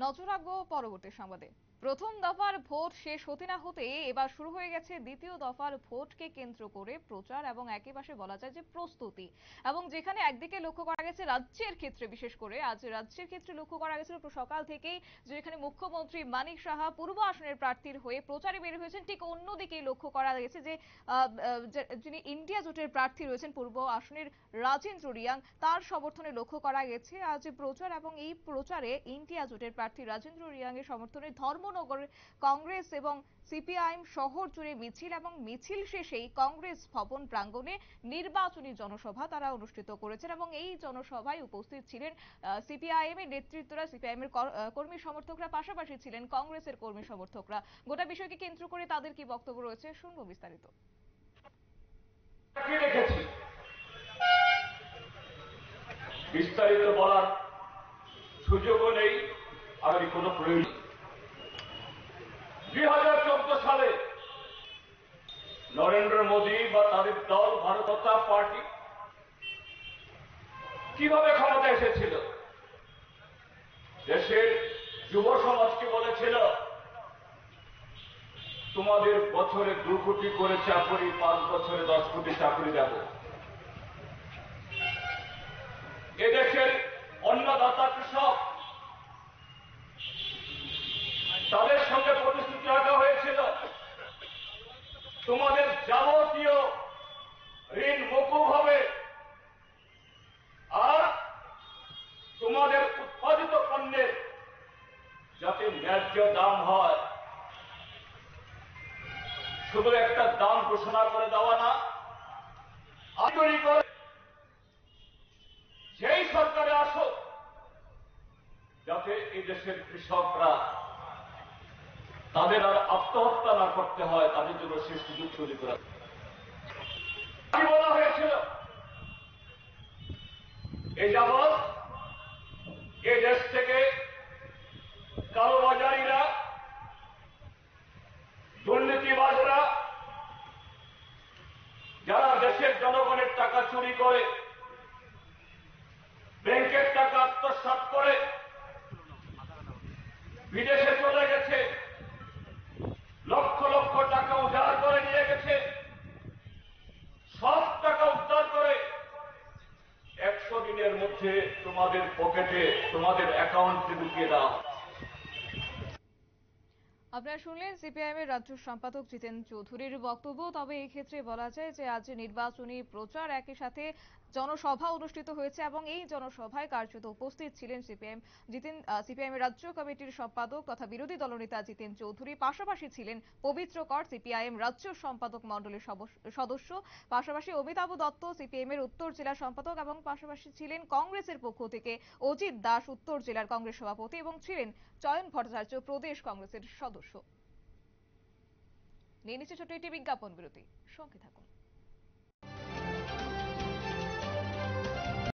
নজর রাখবো পরবর্তী সংবাদে। প্রথম দফার ভোট শেষ হতে না হতে এবার শুরু হয়ে গেছে দ্বিতীয় দফার ভোটকে কেন্দ্র করে প্রচার এবং একেবারে বলা যায় যে প্রস্তুতি। এবং যেখানে একদিকে লক্ষ্য করা গেছে রাজ্যের ক্ষেত্রে, বিশেষ করে আজ রাজ্যের ক্ষেত্রে লক্ষ্য করা গেছিল সকাল থেকেই যেখানে মুখ্যমন্ত্রী মানিক সাহা পূর্ব আসনের প্রার্থীর হয়ে প্রচারে বের হয়েছেন, ঠিক অন্যদিকেই লক্ষ্য করা গেছে যে যিনি ইন্ডিয়া জোটের প্রার্থী রয়েছেন পূর্ব আসনের রাজেন্দ্র রিয়াং, তার সমর্থনে লক্ষ্য করা গেছে আজ প্রচার। এবং এই প্রচারে ইন্ডিয়া জোটের প্রার্থী রাজেন্দ্র রিয়াং এর সমর্থনে ধর্মনগর কংগ্রেস এবং সিপিআইএম শহর জুড়ে মিছিল, এবং মিছিল শেষেই কংগ্রেস ভবন প্রাঙ্গণে নির্বাচনী জনসভা তারা অনুষ্ঠিত করেছেন। এবং এই জনসভায় উপস্থিত ছিলেন সিপিআইএম এর নেতৃত্বরা, সিপিআইএম এর কর্মী সমর্থকরা, পাশাপাশি ছিলেন কংগ্রেসের কর্মী সমর্থকরা। গোটা বিষয়কে কেন্দ্র করে তাদের কি বক্তব্য রয়েছে শুনবো বিস্তারিত। বিস্তারিত বলার সুযোগও নেই, আর কোনো প্রয়োজন। 2014 সালে নরেন্দ্র মোদী বা তাদের দল ভারতীয় জনতা পার্টি কিভাবে ক্ষমতা এসেছিল? দেশের যুব সমাজকে বলেছিল, তোমাদের বছরে 2 কোটি করে চাকরি, 5 বছরে 10 কোটি চাকরি দেব। এদেশের অন্নদাতা কৃষক, তাদের সঙ্গে প্রতিশ্রুতি রাখা হয়েছিল, তোমাদের যাবতীয় ঋণ মকুব হবে, আর তোমাদের উৎপাদিত পণ্যের যাতে ন্যায্য দাম হয়, শুধু একটা দাম ঘোষণা করে দেওয়া না, তৈরি করে যেই সরকারে আসো যাতে এই দেশের কৃষকরা তাদের আর আত্মহত্যা না করতে হয়, তাদের জন্য সে সুযোগ তৈরি করা বলা হয়েছিল। এই যাবৎ এই দেশ থেকে কালোবাজারিরা, দুর্নীতিবাজরা, যারা দেশের জনগণের টাকা চুরি করে, ব্যাংকের টাকা আত্মসাৎ করে বিদেশে চলে গেছে, লক্ষ লক্ষ টাকা উদ্ধার করে নিয়ে গেছে, সব টাকা উদ্ধার করে 100 দিনের মধ্যে তোমাদের পকেটে, তোমাদের অ্যাকাউন্টে ঢুকিয়ে দাও। আপনারা শুনলেন সিপিআইএম এর রাজ্য সম্পাদক জিতেন চৌধুরীর বক্তব্য। তবে এই ক্ষেত্রে বলা যায় যে আজ নির্বাচনী প্রচার একই সাথে জনসভা অনুষ্ঠিত হয়েছে, এবং এই জনসভায় কার্যত উপস্থিত ছিলেন সিপিআইএম এর রাজ্য কমিটির সম্পাদক তথা বিরোধী দলনেতা জিতেন চৌধুরী, পাশাপাশি ছিলেন পবিত্র কর সিপিআইএম রাজ্য সম্পাদক মণ্ডলীর সদস্য, পাশাপাশি অমিতাভ দত্ত সিপিএম এর উত্তর জেলা সম্পাদক, এবং পাশাপাশি ছিলেন কংগ্রেসের পক্ষ থেকে অজিত দাস উত্তর জেলার কংগ্রেস সভাপতি, এবং ছিলেন চয়ন ভট্টাচার্য প্রদেশ কংগ্রেসের সদস্য। নিয়ে নিচ্ছে ছোট্ট একটি বিজ্ঞাপন বিরতি, সঙ্গে থাকুন।